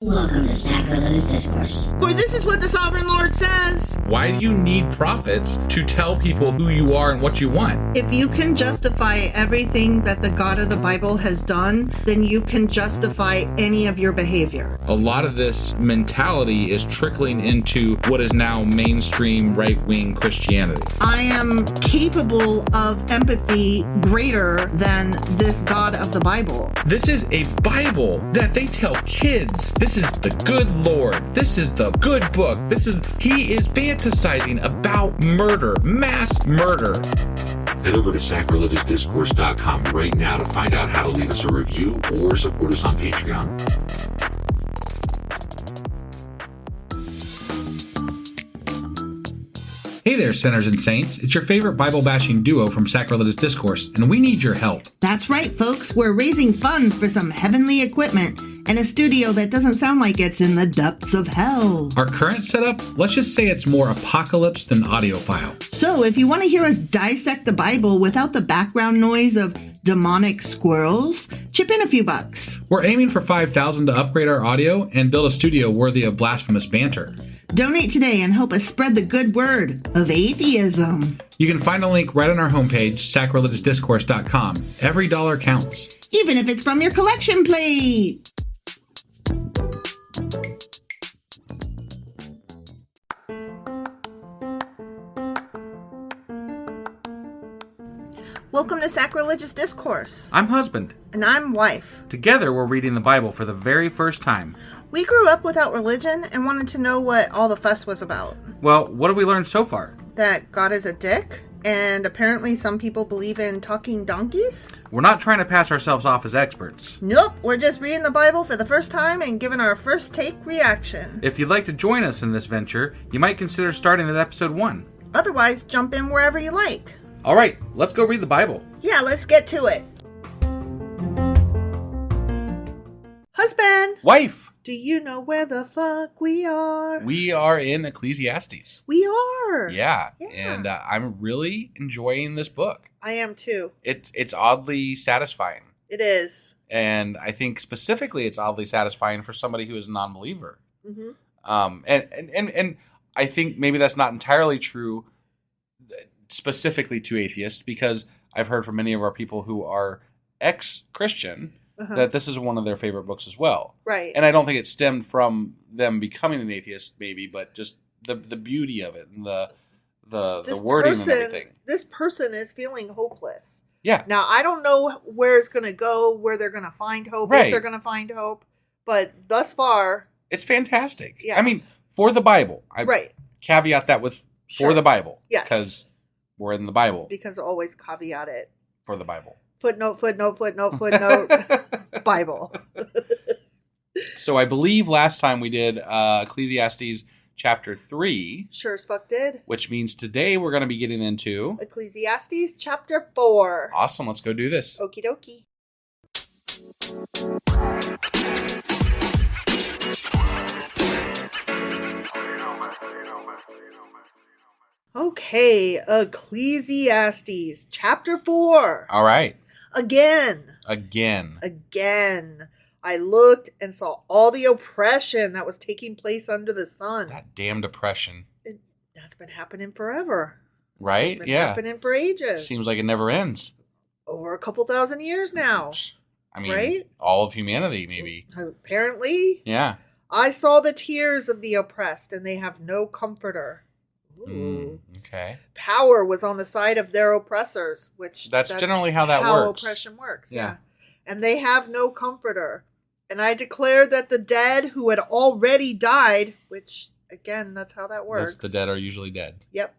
Welcome to Sacrilegious Discourse. For this is what the Sovereign Lord says. Why do you need prophets to tell people who you are and what you want? If you can justify everything that the God of the Bible has done, then you can justify any of your behavior. A lot of this mentality is trickling into what is now mainstream right-wing Christianity. I am capable of empathy greater than this God of the Bible. This is a Bible that they tell kids. This is the good Lord. This is the good book. He is fantasizing about murder, mass murder. Head over to sacrilegiousdiscourse.com right now to find out how to leave us a review or support us on Patreon. Hey there, sinners and saints. It's your favorite Bible-bashing duo from Sacrilegious Discourse, and we need your help. That's right, folks. We're raising funds for some heavenly equipment and a studio that doesn't sound like it's in the depths of hell. Our current setup, let's just say it's more apocalypse than audiophile. So if you want to hear us dissect the Bible without the background noise of demonic squirrels, chip in a few bucks. We're aiming for $5,000 to upgrade our audio and build a studio worthy of blasphemous banter. Donate today and help us spread the good word of atheism. You can find a link right on our homepage, sacrilegiousdiscourse.com. Every dollar counts. Even if it's from your collection plate. Welcome to Sacrilegious Discourse. I'm husband. And I'm wife. Together, we're reading the Bible for the very first time. We grew up without religion and wanted to know what all the fuss was about. Well, what have we learned so far? That God is a dick, and apparently some people believe in talking donkeys. We're not trying to pass ourselves off as experts. Nope, we're just reading the Bible for the first time and giving our first take reaction. If you'd like to join us in this venture, you might consider starting at episode 1. Otherwise, jump in wherever you like. All right, let's go read the Bible. Yeah, let's get to it. Husband! Wife! Do you know where the fuck we are? We are in Ecclesiastes. We are! Yeah. And I'm really enjoying this book. I am too. It's oddly satisfying. It is. And I think specifically it's oddly satisfying for somebody who is a non-believer. Mm-hmm. And I think maybe that's not entirely true specifically to atheists, because I've heard from many of our people who are ex-Christian that this is one of their favorite books as well. Right. And I don't think it stemmed from them becoming an atheist, maybe, but just the beauty of it and the wording and everything. This person is feeling hopeless. Yeah. Now, I don't know where it's going to go, where they're going to find hope, if they're going to find hope, but thus far... It's fantastic. Yeah. I mean, for the Bible. I caveat that with for the Bible. Yes. Because we're in the Bible. Because always caveat it. For the Bible. Footnote, Bible. So I believe last time we did Ecclesiastes chapter 3. Sure as fuck did. Which means today we're going to be getting into... Ecclesiastes chapter 4. Awesome, let's go do this. Okie dokie. Okay, Ecclesiastes chapter 4. All right. Again. I looked and saw all the oppression that was taking place under the sun. That damned oppression. That's been happening forever. Right? It's been happening for ages. Seems like it never ends. Over a couple thousand years now. I mean, right? All of humanity, maybe. Apparently. Yeah. I saw the tears of the oppressed, and they have no comforter. Ooh. Okay. Power was on the side of their oppressors, which that's generally how that works. Oppression works. Yeah. And they have no comforter. And I declared that the dead who had already died, which again, that's how that works. The dead are usually dead. Yep.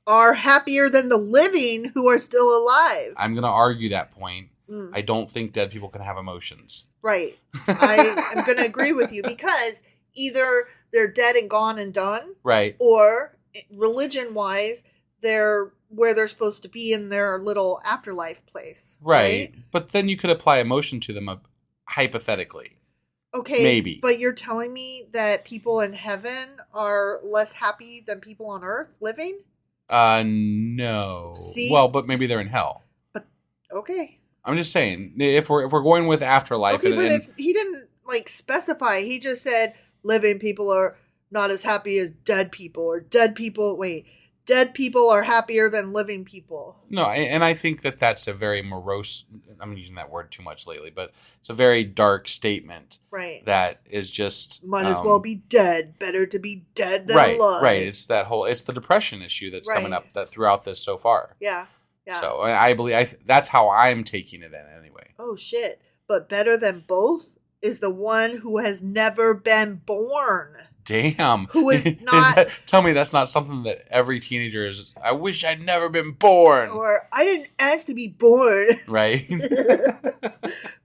Are happier than the living who are still alive. I'm going to argue that point. I don't think dead people can have emotions. Right. I am going to agree with you, because either they're dead and gone and done. Right. Or religion-wise, they're where they're supposed to be in their little afterlife place. Right. But then you could apply emotion to them hypothetically. Okay. Maybe. But you're telling me that people in heaven are less happy than people on earth living? No. See? Well, but maybe they're in hell. But, okay. I'm just saying, if we're going with afterlife. Okay, but he didn't specify. He just said living people are not as happy as dead people, or dead people are happier than living people. No, and I think that that's a very morose, I'm using that word too much lately, but it's a very dark statement. Right. That is just... Might as well be dead. Better to be dead than alive. Right. It's the depression issue that's coming up throughout this so far. Yeah. So I believe that's how I'm taking it in anyway. Oh, shit. But better than both is the one who has never been born. Damn. Who is not... Tell me that's not something that every teenager is... I wish I'd never been born. Or, I didn't ask to be born. Right.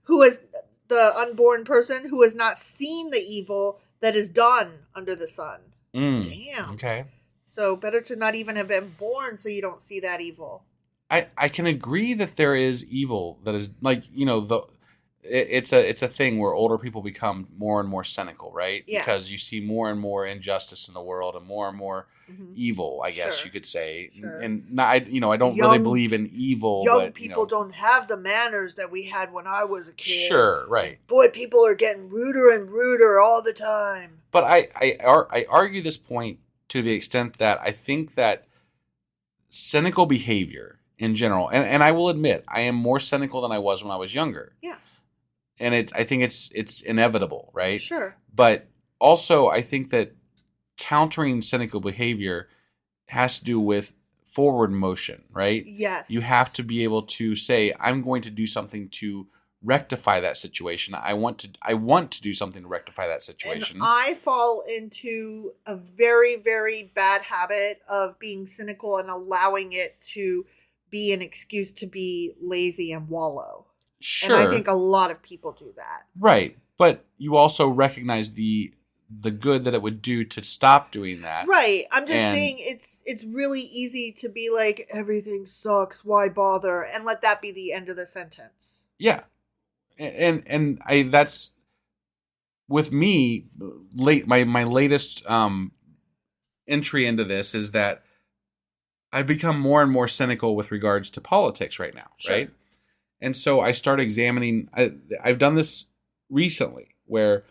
Who is the unborn person who has not seen the evil that is done under the sun. Damn. Okay. So better to not even have been born so you don't see that evil. I can agree that there is evil that is it's a thing where older people become more and more cynical, right? Yeah. Because you see more and more injustice in the world and more evil, I guess you could say. Sure. And I don't really believe in evil. Young people don't have the manners that we had when I was a kid. Sure, right. Boy, people are getting ruder and ruder all the time. But I argue this point to the extent that I think that cynical behavior in general, and I will admit, I am more cynical than I was when I was younger. Yeah. And I think it's inevitable, right? Sure. But also, I think that countering cynical behavior has to do with forward motion, right? Yes. You have to be able to say, I'm going to do something to rectify that situation. I want to do something to rectify that situation. And I fall into a very, very bad habit of being cynical and allowing it to be an excuse to be lazy and wallow. Sure. And I think a lot of people do that. Right. But you also recognize the good that it would do to stop doing that. Right. I'm just saying it's really easy to be like, everything sucks, why bother? And let that be the end of the sentence. Yeah. And that's with me, my latest entry into this is that I've become more and more cynical with regards to politics right now, sure. Right? And so I start examining, I've done this recently, where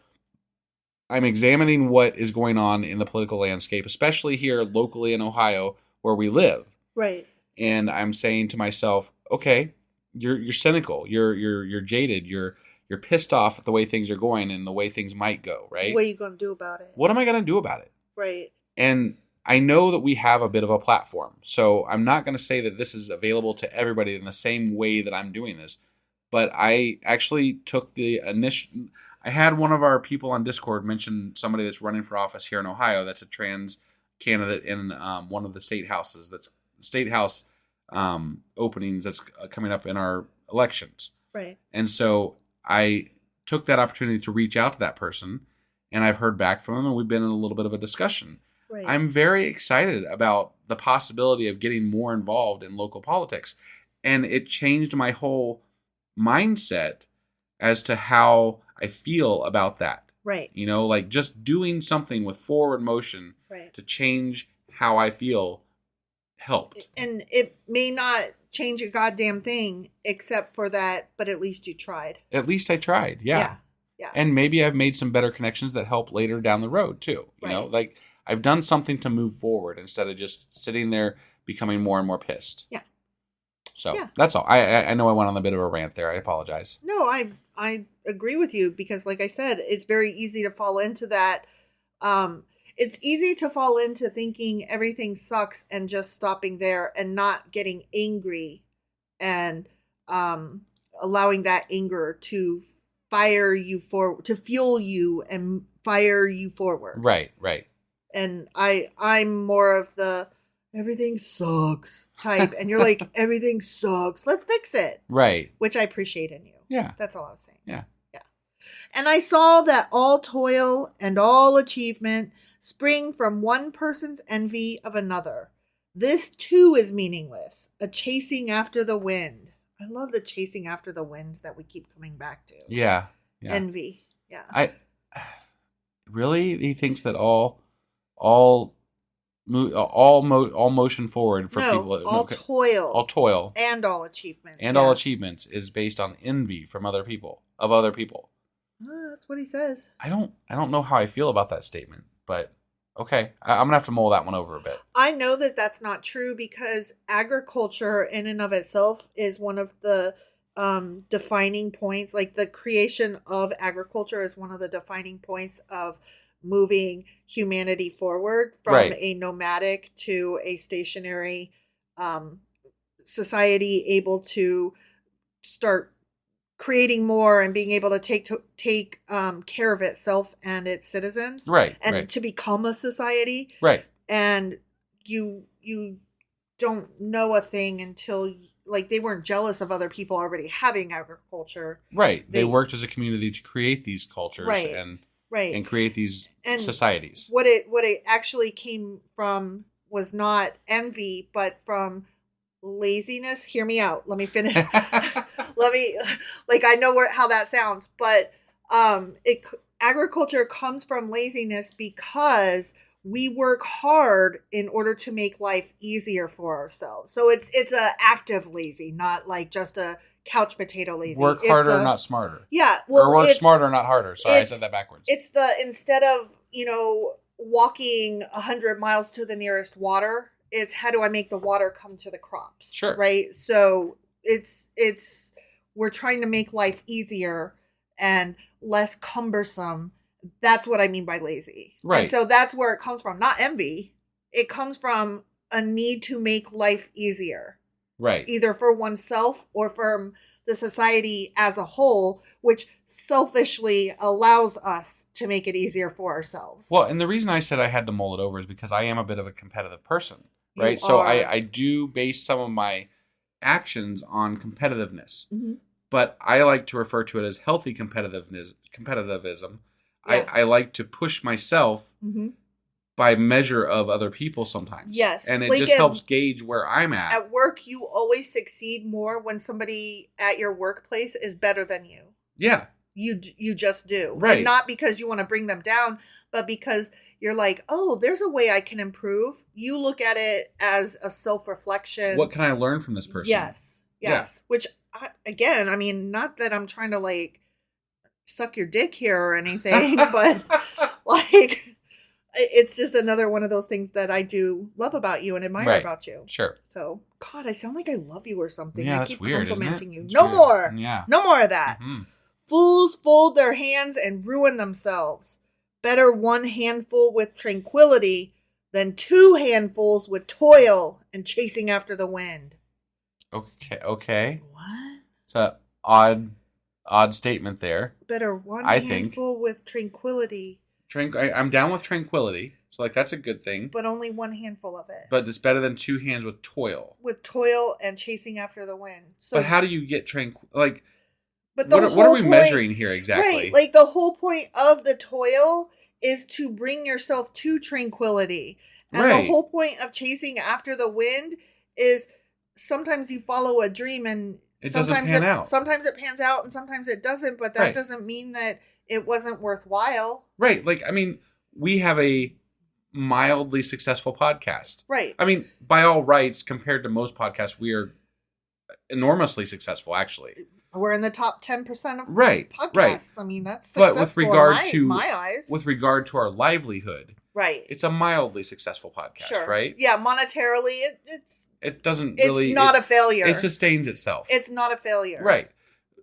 I'm examining what is going on in the political landscape, especially here locally in Ohio, where we live. Right. And I'm saying to myself, okay, you're cynical, you're jaded, you're pissed off at the way things are going and the way things might go, right? What are you going to do about it? What am I going to do about it? Right. And I know that we have a bit of a platform, so I'm not going to say that this is available to everybody in the same way that I'm doing this, but I actually took the initial... I had one of our people on Discord mention somebody that's running for office here in Ohio that's a trans candidate in one of the state houses, that's state house openings that's coming up in our elections. Right. And so I took that opportunity to reach out to that person, and I've heard back from them, and we've been in a little bit of a discussion. Right. I'm very excited about the possibility of getting more involved in local politics. And it changed my whole mindset as to how I feel about that. Right. You know, like just doing something with forward motion to change how I feel helped. And it may not change a goddamn thing except for that, but at least you tried. At least I tried, yeah. And maybe I've made some better connections that help later down the road too. You know, like I've done something to move forward instead of just sitting there becoming more and more pissed. Yeah. So that's all. I know I went on a bit of a rant there. I apologize. No, I agree with you because, like I said, it's very easy to fall into that. It's easy to fall into thinking everything sucks and just stopping there and not getting angry and allowing that anger to fire you forward, to fuel you and fire you forward. Right, right. And I'm more of the everything sucks type. And you're like, everything sucks. Let's fix it. Right. Which I appreciate in you. Yeah. That's all I was saying. Yeah. Yeah. And I saw that all toil and all achievement spring from one person's envy of another. This too is meaningless. A chasing after the wind. I love the chasing after the wind that we keep coming back to. Yeah. Envy. Yeah. Really? He thinks that all motion forward for people. Toil. All toil. And all achievement. And all achievements is based on envy from other people. That's what he says. I don't know how I feel about that statement, but okay. I'm gonna have to mull that one over a bit. I know that that's not true because agriculture in and of itself is one of the defining points. Like the creation of agriculture is one of the defining points of moving humanity forward from a nomadic to a stationary society, able to start creating more and being able to take care of itself and its citizens, and to become a society, and you don't know a thing until like they weren't jealous of other people already having agriculture, they worked as a community to create these cultures and create these societies. What it actually came from was not envy, but from laziness. Hear me out. Let me finish. I know how that sounds, but agriculture comes from laziness because we work hard in order to make life easier for ourselves. So it's a active lazy, not like just a couch potato lazy. Work harder, not smarter. Yeah. Well, or work smarter, not harder. Sorry, I said that backwards. It's instead of, walking 100 miles to the nearest water, it's how do I make the water come to the crops? Sure. Right. So we're trying to make life easier and less cumbersome. That's what I mean by lazy. Right. And so that's where it comes from. Not envy. It comes from a need to make life easier. Right. Either for oneself or from the society as a whole, which selfishly allows us to make it easier for ourselves. Well, and the reason I said I had to mull it over is because I am a bit of a competitive person, right? So I do base some of my actions on competitiveness, but I like to refer to it as healthy competitivism. Yeah. I like to push myself by measure of other people sometimes. Yes. And it just helps gauge where I'm at. At work, you always succeed more when somebody at your workplace is better than you. Yeah. You just do. Right. And not because you want to bring them down, but because you're like, oh, there's a way I can improve. You look at it as a self-reflection. What can I learn from this person? Yes. Yeah. Which, again, I mean, not that I'm trying to, suck your dick here or anything, but, it's just another one of those things that I do love about you and admire about you. Sure. So, God, I sound like I love you or something. Yeah, I that's keep weird, complimenting isn't it? you. No Weird. more. Yeah. No more of that. Mm-hmm. Fools fold their hands and ruin themselves. Better one handful with tranquility than two handfuls with toil and chasing after the wind. Okay. What? It's a odd statement there. Better one I handful with tranquility. I'm down with tranquility. So that's a good thing. But only one handful of it. But it's better than two hands with toil. With toil and chasing after the wind. So, but how do you get tranquil? But what are we measuring here exactly? Right, the whole point of the toil is to bring yourself to tranquility. And the whole point of chasing after the wind is sometimes you follow a dream and it doesn't pan out. Sometimes it pans out and sometimes it doesn't, but that doesn't mean that it wasn't worthwhile. Right. We have a mildly successful podcast. Right. I mean, by all rights, compared to most podcasts, we are enormously successful, actually. We're in the top 10% of podcasts. Right. I mean, that's successful but with regard in my eyes. With regard to our livelihood, right, it's a mildly successful podcast, sure. Right? Yeah, monetarily, it doesn't really... It's not a failure. It sustains itself. It's not a failure. Right.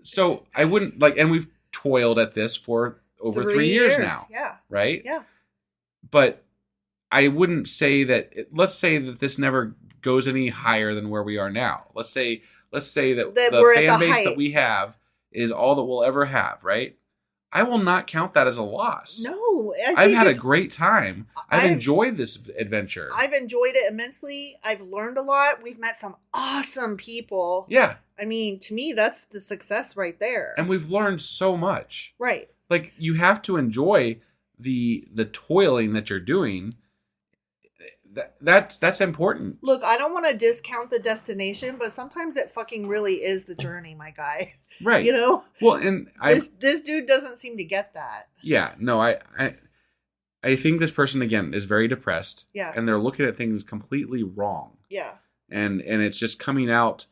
So I wouldn't... and we've toiled at this for over 3 years now. Yeah. Right? Yeah. But I wouldn't say that... Let's say that this never goes any higher than where we are now. Let's say that the fan base that we have is all that we'll ever have, right? I will not count that as a loss. No. I've had a great time. I've enjoyed this adventure. I've enjoyed it immensely. I've learned a lot. We've met some awesome people. Yeah. I mean, to me, that's the success right there. And we've learned so much. Right. You have to enjoy the toiling that you're doing. That's important. Look, I don't want to discount the destination, but sometimes it fucking really is the journey, my guy. Right. Well, and this dude doesn't seem to get that. Yeah. No, I think this person again is very depressed. Yeah. And they're looking at things completely wrong. Yeah. And it's just coming out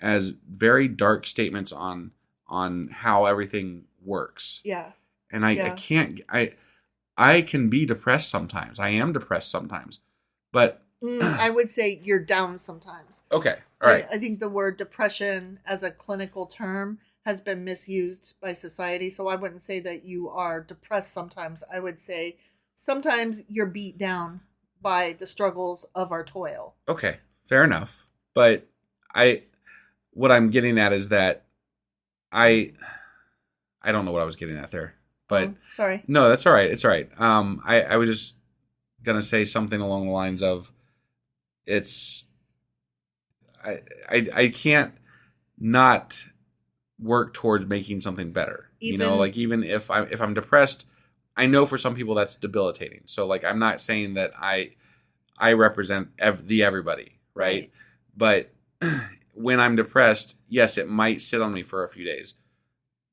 as very dark statements on how everything works. Yeah. And I can't, I can be depressed sometimes. I am depressed sometimes. But I would say you're down sometimes. Okay. All right. I think the word depression as a clinical term has been misused by society. So I wouldn't say that you are depressed sometimes. I would say sometimes you're beat down by the struggles of our toil. Okay. Fair enough. But what I'm getting at is that I don't know what I was getting at there. But sorry. No, that's all right. It's all right. I was just gonna say something along the lines of I can't not work towards making something better. Even if I'm depressed, I know for some people that's debilitating. So like I'm not saying that I represent everybody, right? But when I'm depressed, yes, it might sit on me for a few days.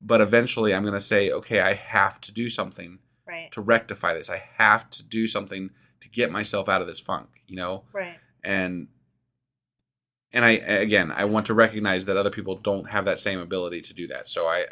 But eventually I'm going to say, okay, I have to do something to rectify this. I have to do something to get myself out of this funk, Right. And I want to recognize that other people don't have that same ability to do that. So I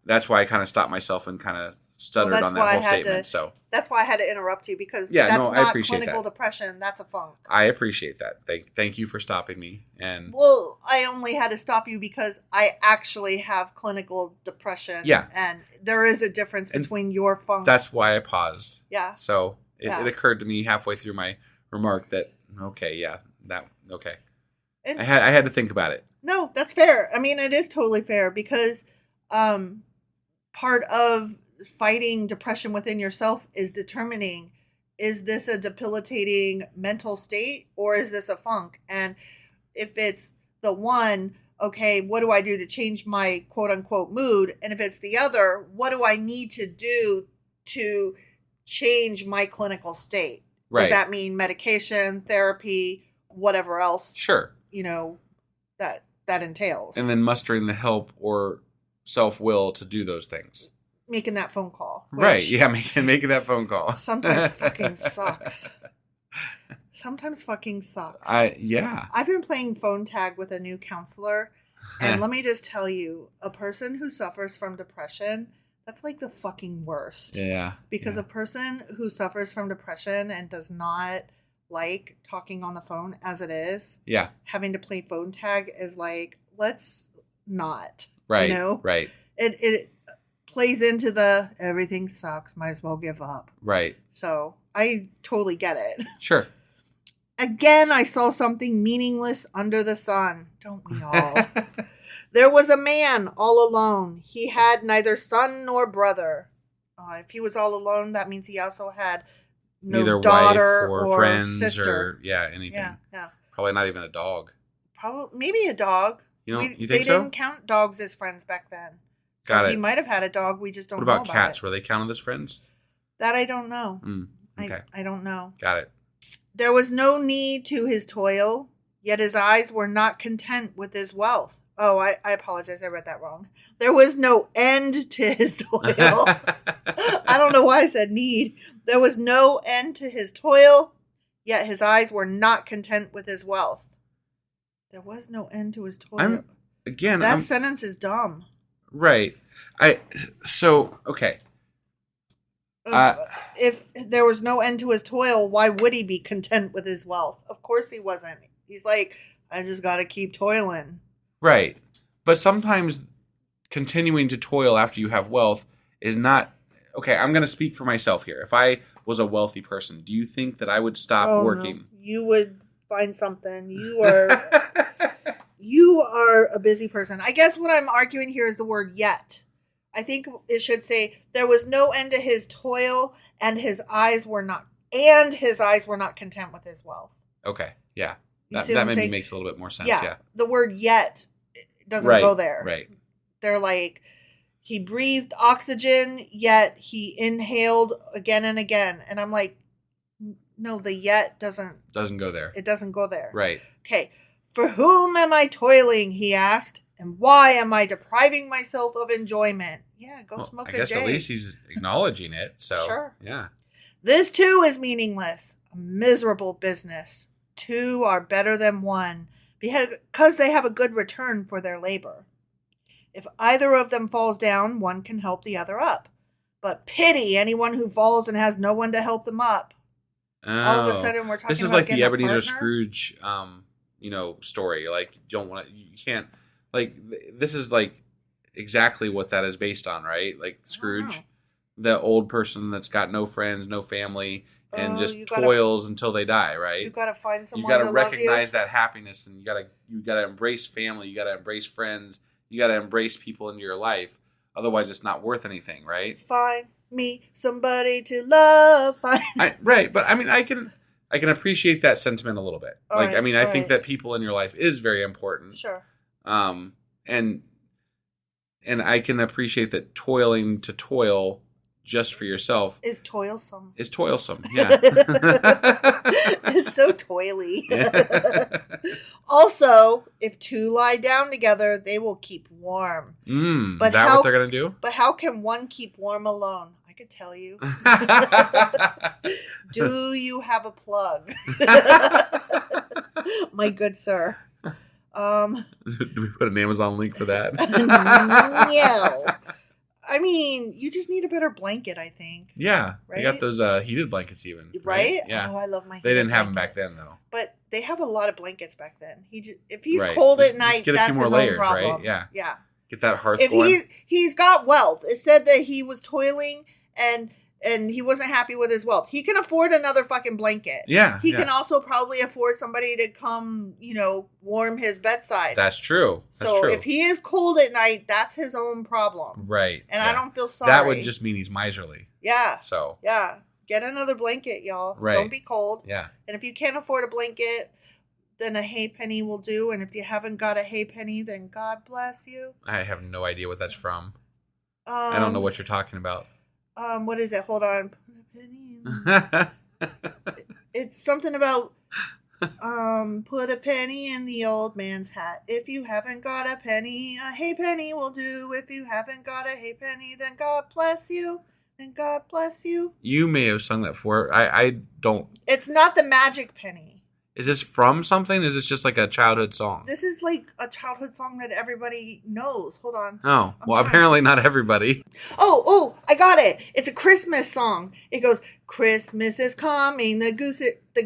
that's why I kind of stopped myself and kind of stuttered on that whole statement. So that's why I had to interrupt you because that's not clinical depression. That's a funk. I appreciate that. Thank you for stopping me. And well, I only had to stop you because I actually have clinical depression. Yeah, and there is a difference between your funk. That's why I paused. Yeah. So it occurred to me halfway through my remark that okay. And I had to think about it. No, that's fair. I mean, it is totally fair because part of fighting depression within yourself is determining, is this a debilitating mental state or is this a funk? And if it's the one, okay, what do I do to change my quote unquote mood? And if it's the other, what do I need to do to change my clinical state? Right. Does that mean medication, therapy, whatever else? Sure. That entails. And then mustering the help or self-will to do those things. Making that phone call. Right. Yeah, making that phone call. Sometimes fucking sucks. Sometimes fucking sucks. Yeah. I've been playing phone tag with a new counselor, and let me just tell you, a person who suffers from depression, that's like the fucking worst. Yeah. Because a person who suffers from depression and does not like talking on the phone as it is. Yeah. Having to play phone tag is like, let's not. Right. Right. It plays into the everything sucks, might as well give up. Right. So I totally get it. Sure. Again, I saw something meaningless under the sun. Don't we all? There was a man all alone. He had neither son nor brother. If he was all alone, that means he also had neither daughter wife or friends sister. Or anything. Yeah. Probably not even a dog. Maybe a dog. You think so? They didn't count dogs as friends back then. Got it. He might have had a dog. We just don't know. What about cats? Were they counted as friends? That I don't know. Okay. I don't know. Got it. There was no need to his toil, yet his eyes were not content with his wealth. Oh, I apologize. I read that wrong. There was no end to his toil. I don't know why I said need. There was no end to his toil, yet his eyes were not content with his wealth. There was no end to his toil. That sentence is dumb. Right. Okay. If there was no end to his toil, why would he be content with his wealth? Of course he wasn't. He's like, I just got to keep toiling. Right. But sometimes continuing to toil after you have wealth is not... Okay, I'm going to speak for myself here. If I was a wealthy person, do you think that I would stop working? No. You would find something. You are a busy person. I guess what I'm arguing here is the word yet. I think it should say there was no end to his toil and his eyes were not content with his wealth. Okay. Yeah. That maybe makes a little bit more sense. Yeah. The word yet doesn't go there. Right. They're like, he breathed oxygen, yet he inhaled again and again. And I'm like, no, the yet doesn't go there. It doesn't go there. Right. Okay. For whom am I toiling? He asked. And why am I depriving myself of enjoyment? Yeah, smoke a J. I guess at least he's acknowledging it. So sure. Yeah. This too is meaningless. A miserable business. Two are better than one because they have a good return for their labor. If either of them falls down, one can help the other up. but pity anyone who falls and has no one to help them up. All of a sudden, we're talking. This is about like the Ebenezer partner? Scrooge, story. Like, you can't, like, this is like exactly what that is based on, right? Like Scrooge, the old person that's got no friends, no family, and just toils until they die, right? You gotta find someone. You gotta recognize that happiness, and you gotta embrace family. You gotta embrace friends. You gotta embrace people into your life. Otherwise, it's not worth anything, right? Find me somebody to love. Right, but I mean, I can appreciate that sentiment a little bit. I think that people in your life is very important. Sure. And I can appreciate that toiling to toil just for yourself is toilsome. Yeah. It's so toily. Also, if two lie down together, they will keep warm. But is that what they're gonna do? But how can one keep warm alone? I could tell you. Do you have a plug? My good sir. Do we put an Amazon link for that? No. I mean, you just need a better blanket, I think. Yeah. Right? They got those heated blankets even. Right? Yeah. Oh, I love my heated They didn't have them blanket. back then, though. But they have a lot of blankets back then. If he's cold at night, get a that's few more his layers, own problem. right? Yeah. Yeah. Get that hearth If going. he's got wealth. It said that he was toiling and he wasn't happy with his wealth. He can afford another fucking blanket. Yeah. He can also probably afford somebody to come, warm his bedside. That's true. So if he is cold at night, that's his own problem. Right. And I don't feel sorry. That would just mean he's miserly. Yeah. So. Yeah. Get another blanket, y'all. Right. Don't be cold. Yeah. And if you can't afford a blanket, then a hay penny will do. And if you haven't got a hay penny, then God bless you. I have no idea what that's from. I don't know what you're talking about. What is it? Hold on. Put a penny in. It's something about put a penny in the old man's hat. If you haven't got a penny, a hay penny will do. If you haven't got a hay penny, then God bless you. Then God bless you. You may have sung that for. I don't. It's not the magic penny. Is this from something? Is this just like a childhood song? This is like a childhood song that everybody knows. Hold on. Oh, apparently not everybody. Oh, I got it. It's a Christmas song. It goes, Christmas is coming, the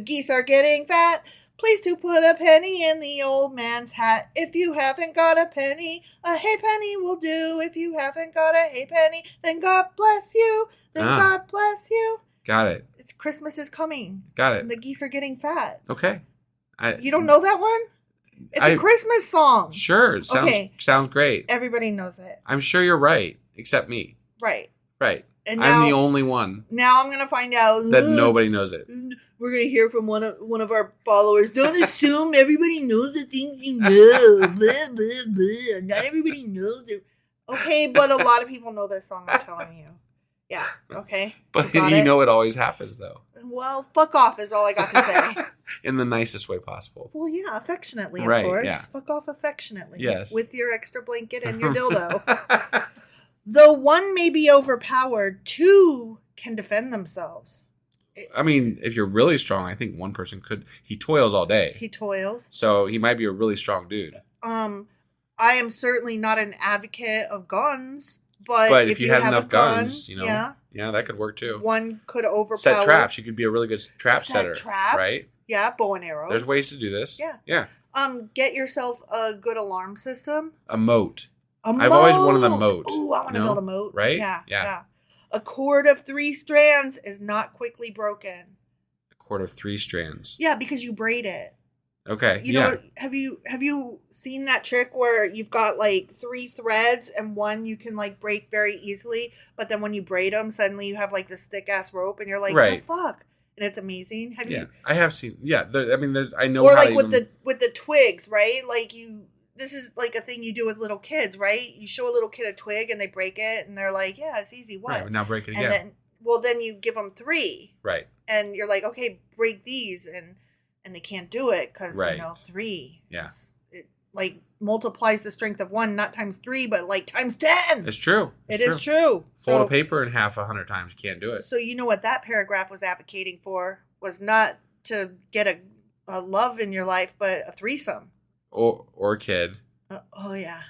geese are getting fat. Please to put a penny in the old man's hat. If you haven't got a penny, a hay penny will do. If you haven't got a hay penny, then God bless you. Then God bless you. Got it. It's Christmas is coming. Got it. And the geese are getting fat. Okay. You don't know that one? It's a Christmas song. Sure. It sounds great. Everybody knows it. I'm sure you're right, except me. Right. And I'm the only one. Now I'm going to find out that nobody knows it. We're going to hear from one of our followers. Don't assume everybody knows the things you know. Blah, blah, blah. Not everybody knows it. Okay, but a lot of people know this song, I'm telling you. Yeah, okay. But it always happens, though. Well, fuck off is all I got to say. In the nicest way possible. Well, yeah, affectionately, of right, course. Yeah. Fuck off affectionately. Yes. With your extra blanket and your dildo. Though one may be overpowered, two can defend themselves. I mean, if you're really strong, I think one person could. He toils all day. He toils. So he might be a really strong dude. I am certainly not an advocate of guns. But if you had enough guns, yeah, that could work too. One could overpower. Set traps. You could be a really good trap setter. Traps, right? Yeah, bow and arrow. There's ways to do this. Yeah. Get yourself a good alarm system. A moat. I've always wanted a moat. Ooh, I want to build a moat. Right? Yeah. A cord of 3 strands is not quickly broken. A cord of 3 strands. Yeah, because you braid it. Okay. You know, have you seen that trick where you've got like 3 threads and one you can like break very easily, but then when you braid them, suddenly you have like this thick ass rope, and you're like, right. "The fuck!" And it's amazing. Have you? I have seen. Yeah, I know. Or how like with the twigs, right? Like this is like a thing you do with little kids, right? You show a little kid a twig and they break it, and they're like, "Yeah, it's easy." What? Right. Now break it again. Then you give them 3. Right. And you're like, "Okay, break these," and they can't do it because 3. Yeah. It like multiplies the strength of 1, not times 3, but like times 10. It's true. It is true. Fold a paper in half 100 times. You can't do it. So you know what that paragraph was advocating for was not to get a love in your life, but a threesome. Or a kid. Oh, yeah.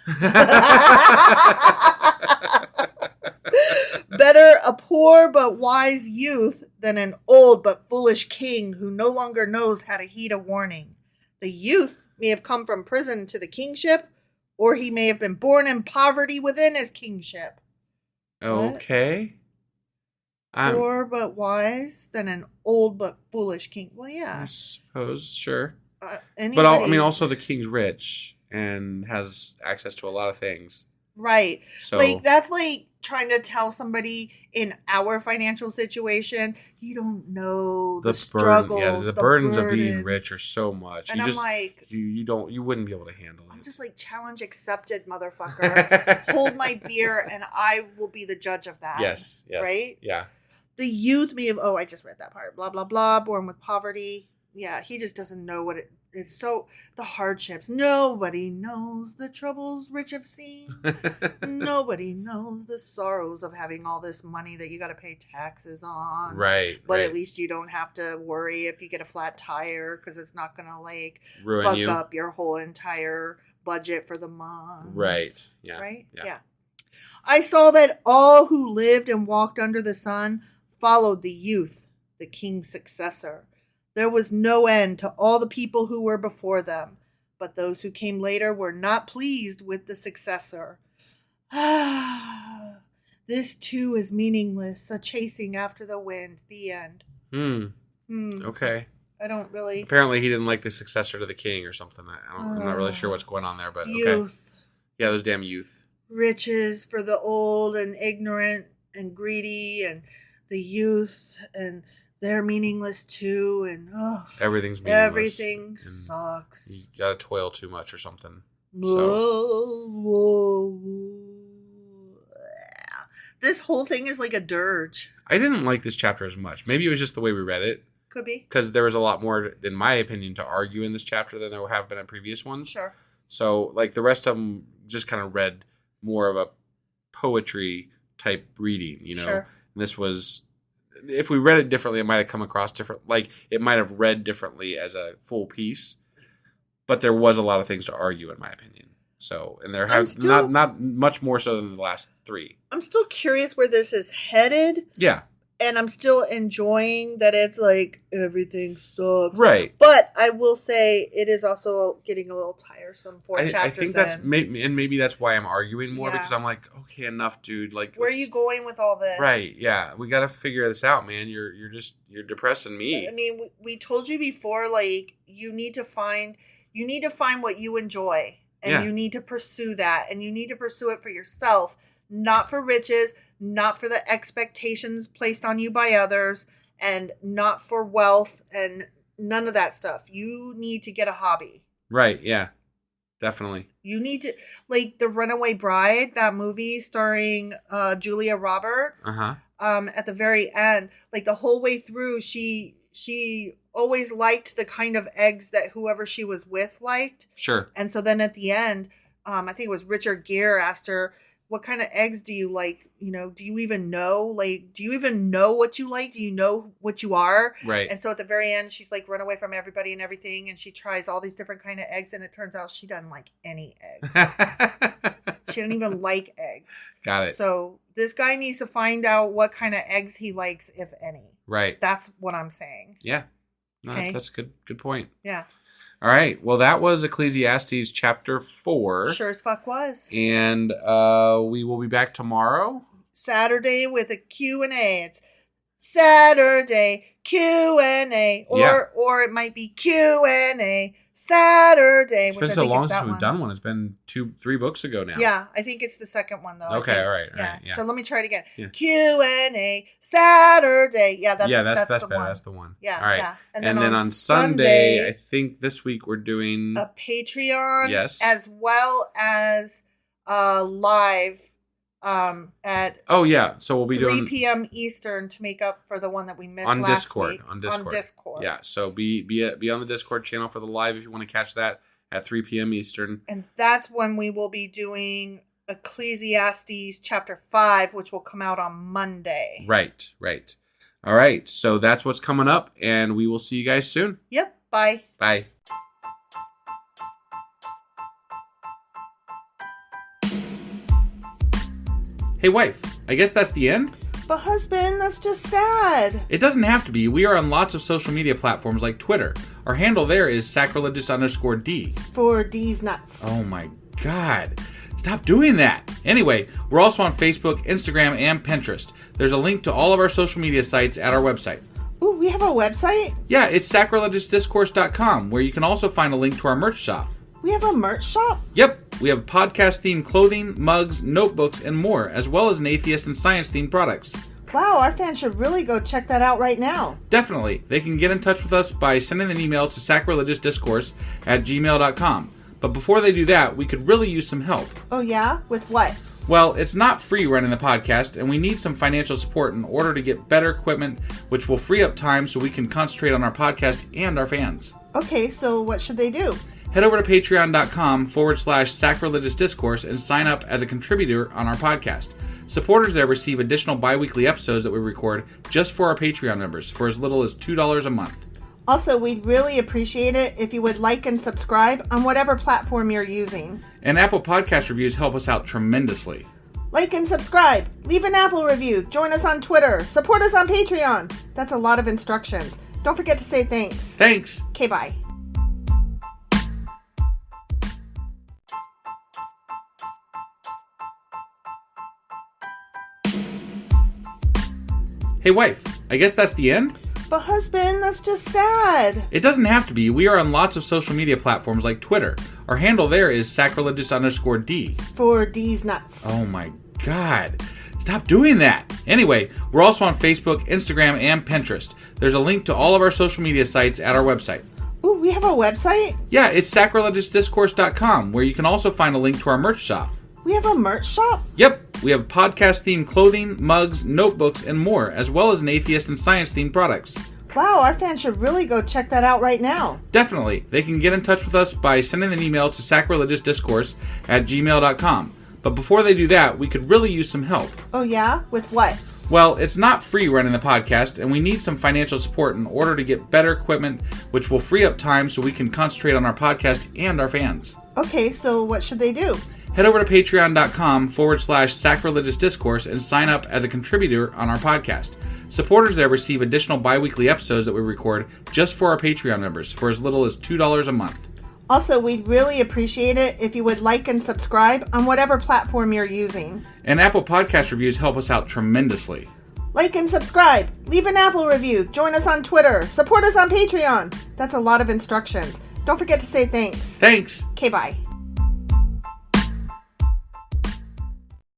Better a poor but wise youth than an old but foolish king who no longer knows how to heed a warning. The youth may have come from prison to the kingship, or he may have been born in poverty within his kingship. Okay. Poor but wise than an old but foolish king. Well, yeah. I suppose, sure. Anybody... But I mean, also the king's rich and has access to a lot of things. Right. So, like, that's like trying to tell somebody in our financial situation, you don't know the struggles. The burdens of being rich are so much. And I'm like, you wouldn't be able to handle it. I'm just like, challenge accepted, motherfucker. Hold my beer and I will be the judge of that. Yes. Right? Yeah. The youth may have, I just read that part. Blah, blah, blah. Born with poverty. Yeah, he just doesn't know what it's so, the hardships. Nobody knows the troubles rich have seen. Nobody knows the sorrows of having all this money that you got to pay taxes on. Right. But at least you don't have to worry if you get a flat tire because it's not going to like ruin fuck up your whole entire budget for the month. Right. Yeah. Right? Yeah. I saw that all who lived and walked under the sun followed the youth, the king's successor. There was no end to all the people who were before them, but those who came later were not pleased with the successor. This too is meaningless, a chasing after the wind, the end. Okay. I don't really... Apparently he didn't like the successor to the king or something. I'm not really sure what's going on there, but youth. Okay. Yeah, those damn youth. Riches for the old and ignorant and greedy, and the youth, and... they're meaningless too, and everything's meaningless. Everything sucks. You gotta toil too much or something. This whole thing is like a dirge. I didn't like this chapter as much. Maybe it was just the way we read it. Could be. Because there was a lot more, in my opinion, to argue in this chapter than there have been in previous ones. Sure. So, like, the rest of them just kind of read more of a poetry type reading, you know? Sure. And this was... if we read it differently, it might have come across different. Like, it might have read differently as a full piece, but there was a lot of things to argue, in my opinion. So, and there have not much more so than the last three. I'm still curious where this is headed. Yeah. And I'm still enjoying that it's like, everything sucks. Right. But I will say it is also getting a little tiresome for chapters I think that's, maybe that's why I'm arguing more, because I'm like, okay, enough, dude. Like, where are you going with all this? Right, yeah. We got to figure this out, man. You're depressing me. I mean, we told you before, like, you need to find what you enjoy. And you need to pursue that. And you need to pursue it for yourself. Not for riches, not for the expectations placed on you by others, and not for wealth and none of that stuff. You need to get a hobby. Right, yeah. Definitely. You need to, like the Runaway Bride, that movie starring Julia Roberts. At the very end, like the whole way through, she always liked the kind of eggs that whoever she was with liked. Sure. And so then at the end, I think it was Richard Gere asked her, what kind of eggs do you like? You know, do you even know? Like, do you even know what you like? Do you know what you are? Right. And so at the very end, she's like run away from everybody and everything. And she tries all these different kind of eggs. And it turns out she doesn't like any eggs. She doesn't even like eggs. Got it. So this guy needs to find out what kind of eggs he likes, if any. Right. That's what I'm saying. Yeah. No, okay. That's a good point. Yeah. All right. Well, that was Ecclesiastes chapter 4. Sure as fuck was. And we will be back tomorrow. Saturday with a Q&A. It's Saturday Q&A. Or it might be Q&A Saturday. It's been so long since we've done one. It's been 2-3 books ago now. Yeah, I think it's the second one though. Okay, all right. Yeah. So let me try it again. Yeah. Q&A Saturday. Yeah, that's better. the one. That's the one. Yeah. All right. Yeah. And then on Sunday, I think this week we're doing a Patreon. Yes. As well as live at so we'll be 3 doing 3 p.m. Eastern to make up for the one that we missed on last Discord. week. On Discord. Yeah, so be on the Discord channel for the live if you want to catch that at 3 p.m. Eastern. And that's when we will be doing Ecclesiastes chapter 5, which will come out on Monday. Right. All right, so that's what's coming up, and we will see you guys soon. Yep, bye. Bye. Hey wife, I guess that's the end? But husband, that's just sad. It doesn't have to be. We are on lots of social media platforms like Twitter. Our handle there is sacrilegious_D. For D's nuts. Oh my god. Stop doing that. Anyway, we're also on Facebook, Instagram, and Pinterest. There's a link to all of our social media sites at our website. Ooh, we have a website? Yeah, it's sacrilegiousdiscourse.com, where you can also find a link to our merch shop. We have a merch shop? Yep, we have podcast-themed clothing, mugs, notebooks, and more, as well as an atheist and science-themed products. Wow, our fans should really go check that out right now. Definitely. They can get in touch with us by sending an email to sacrilegiousdiscourse@gmail.com. But before they do that, we could really use some help. Oh yeah? With what? Well, it's not free running the podcast, and we need some financial support in order to get better equipment, which will free up time so we can concentrate on our podcast and our fans. Okay, so what should they do? Head over to patreon.com/sacrilegious discourse and sign up as a contributor on our podcast. Supporters there receive additional bi-weekly episodes that we record just for our Patreon members for as little as $2 a month. Also, we'd really appreciate it if you would like and subscribe on whatever platform you're using. And Apple Podcast reviews help us out tremendously. Like and subscribe. Leave an Apple review. Join us on Twitter. Support us on Patreon. That's a lot of instructions. Don't forget to say thanks. Thanks. Okay, bye. Hey wife, I guess that's the end? But husband, that's just sad. It doesn't have to be. We are on lots of social media platforms like Twitter. Our handle there is sacrilegious_D. For D's nuts. Oh my god. Stop doing that. Anyway, we're also on Facebook, Instagram, and Pinterest. There's a link to all of our social media sites at our website. Ooh, we have a website? Yeah, it's sacrilegiousdiscourse.com, where you can also find a link to our merch shop. We have a merch shop? Yep, we have podcast-themed clothing, mugs, notebooks, and more, as well as an atheist and science-themed products. Wow, our fans should really go check that out right now. Definitely. They can get in touch with us by sending an email to sacrilegiousdiscourse@gmail.com. But before they do that, we could really use some help. Oh yeah? With what? Well, it's not free running the podcast, and we need some financial support in order to get better equipment, which will free up time so we can concentrate on our podcast and our fans. Okay, so what should they do? Head over to patreon.com/sacrilegious discourse and sign up as a contributor on our podcast. Supporters there receive additional bi-weekly episodes that we record just for our Patreon members for as little as $2 a month. Also, we'd really appreciate it if you would like and subscribe on whatever platform you're using. And Apple Podcast reviews help us out tremendously. Like and subscribe. Leave an Apple review. Join us on Twitter. Support us on Patreon. That's a lot of instructions. Don't forget to say thanks. Thanks. Okay, bye.